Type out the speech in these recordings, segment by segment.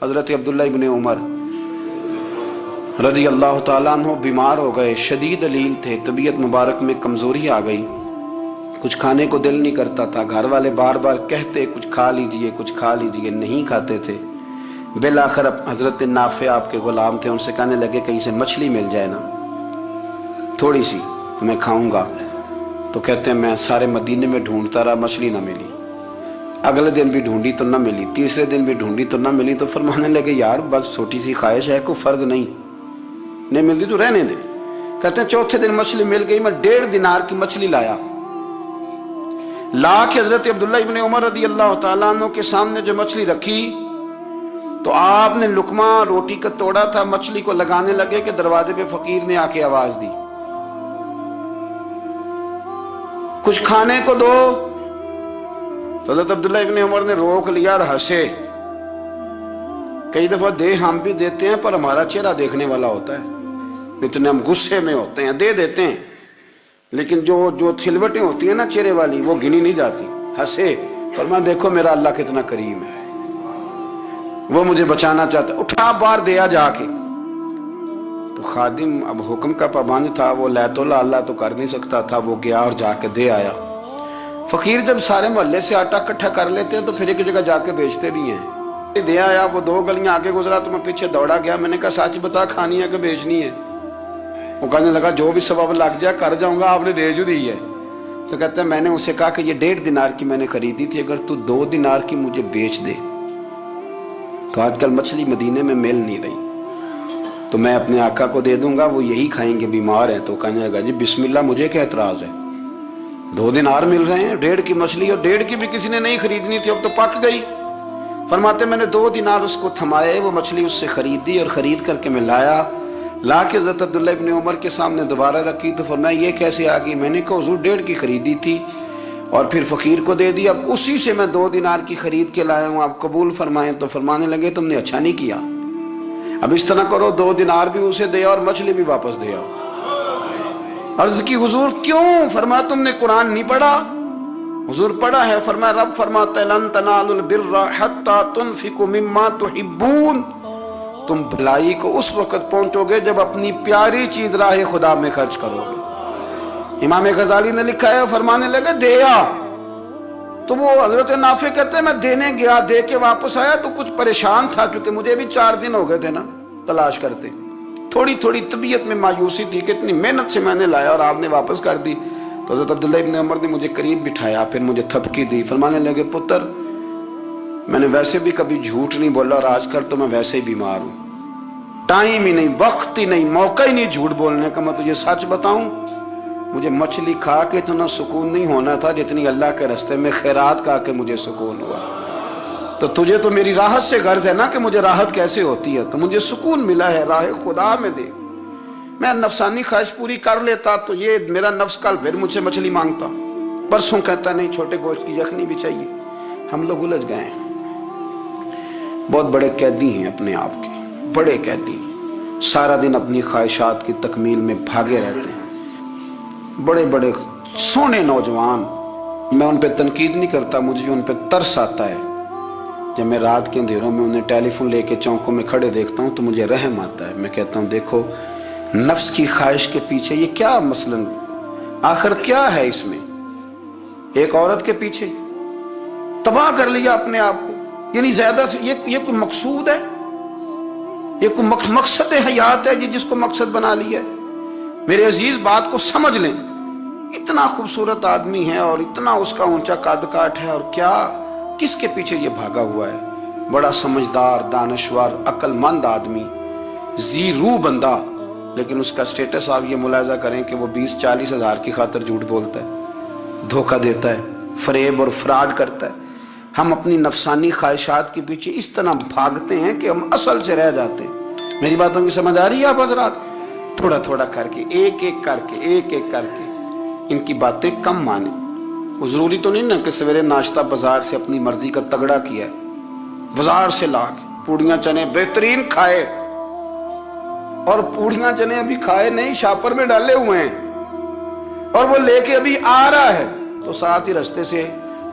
حضرت عبداللہ ابن عمر رضی اللہ تعالیٰ عنہ بیمار ہو گئے، شدید علیل تھے، طبیعت مبارک میں کمزوری آ گئی، کچھ کھانے کو دل نہیں کرتا تھا، گھر والے بار بار کہتے کچھ کھا لیجئے کچھ کھا لیجئے، نہیں کھاتے تھے۔ بالآخر حضرت نافع آپ کے غلام تھے، ان سے کہنے لگے کہیں سے مچھلی مل جائے نا تھوڑی سی تو میں کھاؤں گا، تو کہتے ہیں میں سارے مدینے میں ڈھونڈتا رہا، مچھلی نہ ملی، اگلے دن بھی ڈھونڈی تو نہ ملی، تیسرے دن بھی ڈھونڈی تو نہ ملی، تو فرمانے لگے یار بس چھوٹی سی خواہش ہے، کوئی فرض نہیں ملتی تو رہنے دے۔ کہتے ہیں چوتھے دن مچھلی مل گئی، میں 1.5 دینار کی مچھلی لایا، لا کے حضرت عبداللہ ابن عمر رضی اللہ تعالیٰ عنہ کے سامنے جو مچھلی رکھی تو آپ نے لقمہ روٹی کا توڑا تھا، مچھلی کو لگانے لگے کہ دروازے پہ فقیر نے آ کے آواز دی کچھ کھانے کو دو، تو حضرت عبداللہ ابن عمر نے روک لیا اور ہنسے۔ کئی دفعہ دے ہم بھی دیتے ہیں پر ہمارا چہرہ دیکھنے والا ہوتا ہے، اتنے ہم غصے میں ہوتے ہیں، دے دیتے ہیں، لیکن جو چھلوٹیں ہوتی ہیں نا چہرے والی وہ گنی نہیں جاتی۔ ہنسے، فرمایا دیکھو میرا اللہ کتنا کریم ہے، وہ مجھے بچانا چاہتا ہے، اٹھا بار دیا جا کے۔ تو خادم اب حکم کا پابند تھا، وہ لیت اللہ تو کر نہیں سکتا تھا، وہ گیا اور جا کے دے آیا۔ فقیر جب سارے محلے سے آٹا اکٹھا کر لیتے ہیں تو پھر ایک جگہ جا کے بیچتے بھی ہیں۔ دے آیا، وہ 2 گلیاں آگے گزرا تو میں پیچھے دوڑا گیا، میں نے کہا سچ بتا کھانی ہے کہ بیچنی ہے؟ وہ کہنے لگا جو بھی سبب لگ جائے کر جاؤں گا، آپ نے دے جو دی ہے۔ تو کہتے ہیں میں نے اسے کہا کہ یہ 1.5 دینار کی میں نے خریدی تھی، اگر تو 2 دینار کی مجھے بیچ دے تو آج کل مچھلی مدینے میں مل نہیں رہی، تو میں اپنے آقا کو دے دوں گا، وہ یہی کھائیں گے، بیمار ہیں۔ تو کہنے لگا جی بسم اللہ، مجھے کیا اعتراض ہے، 2 دینار مل رہے ہیں، 1.5 کی مچھلی، اور 1.5 کی بھی کسی نے نہیں خریدنی تھی، اب تو پک گئی۔ فرماتے میں نے 2 دینار اس کو تھمائے، وہ مچھلی اس سے خریدی اور خرید کر کے میں لا کے حضرت عبداللہ ابن عمر کے سامنے دوبارہ رکھی، تو فرمایا یہ کیسے آ گئی؟ میں نے کہا حضور 1.5 کی خریدی تھی اور پھر فقیر کو دے دی، اب اسی سے میں 2 دینار کی خرید کے لایا ہوں، آپ قبول فرمائیں۔ تو فرمانے لگے تم نے اچھا نہیں کیا، اب اس طرح کرو 2 دینار بھی اسے دے اور مچھلی بھی واپس دے آؤ۔ عرض کی حضور کیوں؟ فرمایا تم نے قرآن نہیں پڑھا؟ حضور پڑھا ہے، فرمایا رب فرماتا ہے لن تنالوا البر حتی تنفقوا مما تحبون، تم بھلائی کو اس وقت پہنچو گے جب اپنی پیاری چیز راہ خدا میں خرچ کرو گے۔ امام غزالی نے لکھا ہے، فرمانے لگے دیا، تو وہ حضرت نافع کہتے ہیں میں دینے گیا، دے کے واپس آیا تو کچھ پریشان تھا کیونکہ مجھے بھی 4 دن ہو گئے تھے نا تلاش کرتے، تھوڑی طبیعت میں مایوسی تھی کہ اتنی محنت سے میں نے لایا اور آپ نے واپس کر دی۔ تو حضرت عبداللہ ابن عمر نے مجھے قریب بٹھایا، پھر مجھے تھپکی دی، فرمانے لگے پتر میں نے ویسے بھی کبھی جھوٹ نہیں بولا اور آج کل تو میں ویسے ہی بیمار ہوں، ٹائم ہی نہیں، وقت ہی نہیں، موقع ہی نہیں جھوٹ بولنے کا، میں تجھے سچ بتاؤں مجھے مچھلی کھا کے اتنا سکون نہیں ہونا تھا جتنی اللہ کے راستے میں خیرات کھا کے مجھے سکون ہوا۔ تو تجھے تو میری راحت سے غرض ہے نا کہ مجھے راحت کیسے ہوتی ہے، تو مجھے سکون ملا ہے راہ خدا میں دے، میں نفسانی خواہش پوری کر لیتا تو یہ میرا نفس کل پھر مجھ سے مچھلی مانگتا، پرسوں کہتا نہیں چھوٹے گوشت کی یخنی بھی چاہیے۔ ہم لوگ الجھ گئے ہیں، بہت بڑے قیدی ہیں اپنے آپ کے، بڑے قیدی ہیں، سارا دن اپنی خواہشات کی تکمیل میں بھاگے رہتے ہیں، بڑے بڑے سونے نوجوان، میں ان پہ تنقید نہیں کرتا، مجھے ان پہ ترس آتا ہے، جب میں رات کے اندھیروں میں انہیں ٹیلی فون لے کے چوکوں میں کھڑے دیکھتا ہوں تو مجھے رحم آتا ہے، میں کہتا ہوں دیکھو نفس کی خواہش کے پیچھے یہ کیا مثلا آخر کیا ہے اس میں، ایک عورت کے پیچھے تباہ کر لیا اپنے آپ کو، یعنی زیادہ سے یہ کوئی مقصود ہے، یہ کوئی مقصد حیات ہے جس کو مقصد بنا لیا ہے؟ میرے عزیز بات کو سمجھ لیں، اتنا خوبصورت آدمی ہے اور اتنا اس کا اونچا قد کاٹ ہے، اور کیا کس کے پیچھے یہ بھاگا ہوا ہے؟ بڑا سمجھدار، دانشور، عقل مند آدمی، ذی روح بندہ، لیکن اس کا سٹیٹس آپ یہ ملاحظہ کریں کہ وہ 20-40 ہزار کی خاطر جھوٹ بولتا ہے، دھوکہ دیتا ہے، فریب اور فراڈ کرتا ہے۔ ہم اپنی نفسانی خواہشات کے پیچھے اس طرح بھاگتے ہیں کہ ہم اصل سے رہ جاتے ہیں۔ میری باتوں کی سمجھ آ رہی ہے آپ حضرات؟ تھوڑا تھوڑا کر کے، ایک ایک کر کے ان کی باتیں کم مانیں۔ وہ ضروری تو نہیں نا کہ سویرے ناشتہ بازار سے اپنی مرضی کا تگڑا کیا ہے، بازار سے لا کے پوڑیاں چنے بہترین کھائے، اور پوڑیاں چنے ابھی کھائے نہیں، شاپر میں ڈالے ہوئے ہیں، اور وہ لے کے ابھی آ رہا ہے تو ساتھ ہی رستے سے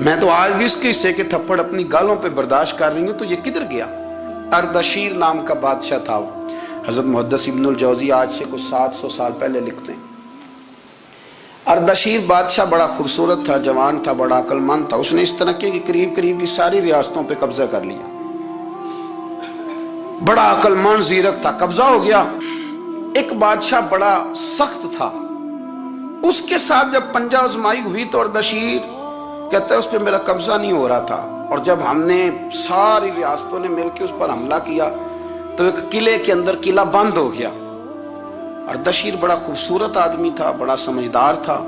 میں تو آج بھی اس کے حصے کے تھپڑ اپنی گالوں پہ برداشت کر رہی ہوں، تو یہ کدھر گیا؟ اردشیر نام کا بادشاہ تھا وہ۔ حضرت محدث ابن الجوزی آج سے کچھ 700 سال پہلے لکھتے ہیں، اردشیر بادشاہ بڑا خوبصورت تھا، جوان تھا، بڑا عقل مند تھا۔ اس نے اس طرح کی قریب کی ساری ریاستوں پہ قبضہ کر لیا۔ بڑا عقل مند زیرک تھا، قبضہ ہو گیا۔ ایک بادشاہ بڑا سخت تھا، اس کے ساتھ جب پنجہ آزمائی ہوئی تو اردشیر کہتا ہے اس پہ میرا قبضہ نہیں ہو رہا تھا، اور جب ہم نے ساری ریاستوں نے مل کے اس پر حملہ کیا تو ایک قلعے کے اندر قلعہ بند ہو گیا۔ اردشیر بڑا خوبصورت آدمی تھا، بڑا سمجھدار تھا،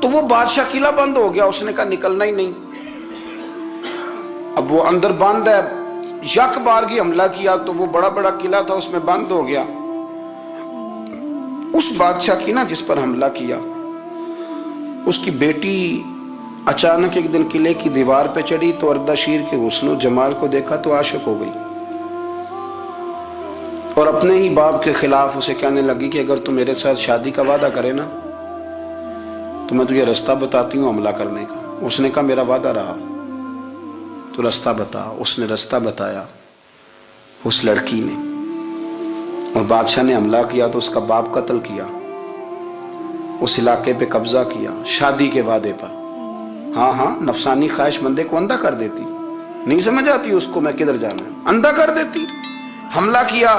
تو وہ بادشاہ قلعہ بند ہو گیا، اس نے کہا نکلنا ہی نہیں۔ اب وہ اندر بند ہے، یک بارگی حملہ کیا تو وہ بڑا قلعہ تھا، اس میں بند ہو گیا۔ اس بادشاہ کی نا جس پر حملہ کیا، اس کی بیٹی اچانک ایک دن قلعے کی دیوار پہ چڑھی تو اردشیر کے حسن و جمال کو دیکھا تو عاشق ہو گئی، اور اپنے ہی باپ کے خلاف اسے کہنے لگی کہ اگر تم میرے ساتھ شادی کا وعدہ کرے نا تو میں تجھے رستہ بتاتی ہوں حملہ کرنے کا۔ اس نے کہا میرا وعدہ رہا، تو رستہ بتا۔ اس نے رستہ بتایا اس لڑکی نے، اور بادشاہ نے حملہ کیا تو اس کا باپ قتل کیا، اس علاقے پہ قبضہ کیا شادی کے وعدے پر۔ ہاں نفسانی خواہش بندے کو اندھا کر دیتی، نہیں سمجھ آتی اس کو میں کدھر جانا ہے، اندھا کر دیتی۔ حملہ کیا،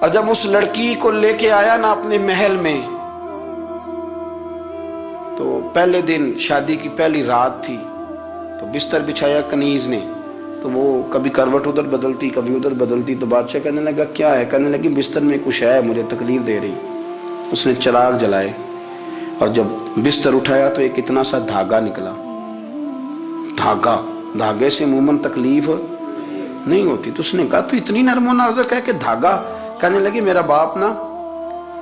اور جب اس لڑکی کو لے کے آیا نا اپنے محل میں، تو پہلے دن شادی کی پہلی رات تھی، تو بستر بچھایا کنیز نے، تو وہ کبھی کروٹ ادھر بدلتی کبھی ادھر بدلتی، تو بادشاہ کہنے لگا کیا ہے؟ کہنے لگی بستر میں کچھ ہے، مجھے تکلیف دے رہی۔ اس نے چراغ جلائے اور جب بستر اٹھایا تو ایک اتنا سا دھاگا نکلا۔ دھاگے سے عموماً تکلیف نہیں ہوتی، تو اس نے کہا تو اتنی نرم و نازک ہے کہ دھاگا؟ کہنے لگی میرا باپ نا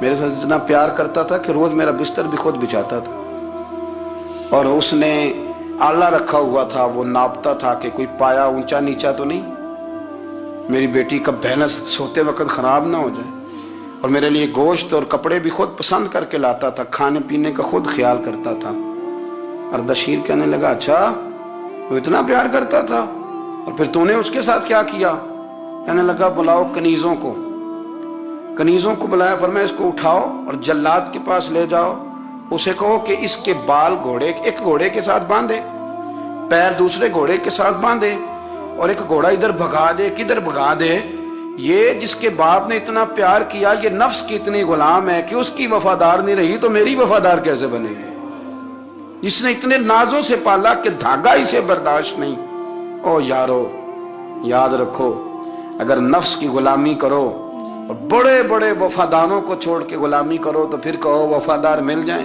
میرے ساتھ اتنا پیار کرتا تھا کہ روز میرا بستر بھی خود بچھاتا تھا، اور اس نے آلہ رکھا ہوا تھا، وہ ناپتا تھا کہ کوئی پایا اونچا نیچا تو نہیں، میری بیٹی کا بیلنس سوتے وقت خراب نہ ہو جائے، اور میرے لیے گوشت اور کپڑے بھی خود پسند کر کے لاتا تھا، کھانے پینے کا خود خیال کرتا تھا۔ اردشیر کہنے لگا اچھا وہ اتنا پیار کرتا تھا، اور پھر تو نے اس کے ساتھ کیا کیا؟ کہنے لگا بلاؤ کنیزوں کو بلایا، فرمایا اس کو اٹھاؤ اور جلاد کے پاس لے جاؤ، اسے کہو کہ اس کے بال ایک گھوڑے کے ساتھ باندھے، پیر دوسرے گھوڑے کے ساتھ باندھے، اور ایک گھوڑا ادھر بھگا دے، کدھر بھگا دے، یہ جس کے باپ نے اتنا پیار کیا یہ نفس کی اتنی غلام ہے کہ اس کی وفادار نہیں رہی تو میری وفادار کیسے بنے گی؟ اس نے اتنے نازوں سے پالا کہ دھاگا اسے برداشت نہیں۔ او یارو یاد رکھو، اگر نفس کی غلامی کرو اور بڑے وفاداروں کو چھوڑ کے غلامی کرو تو پھر کہو وفادار مل جائیں۔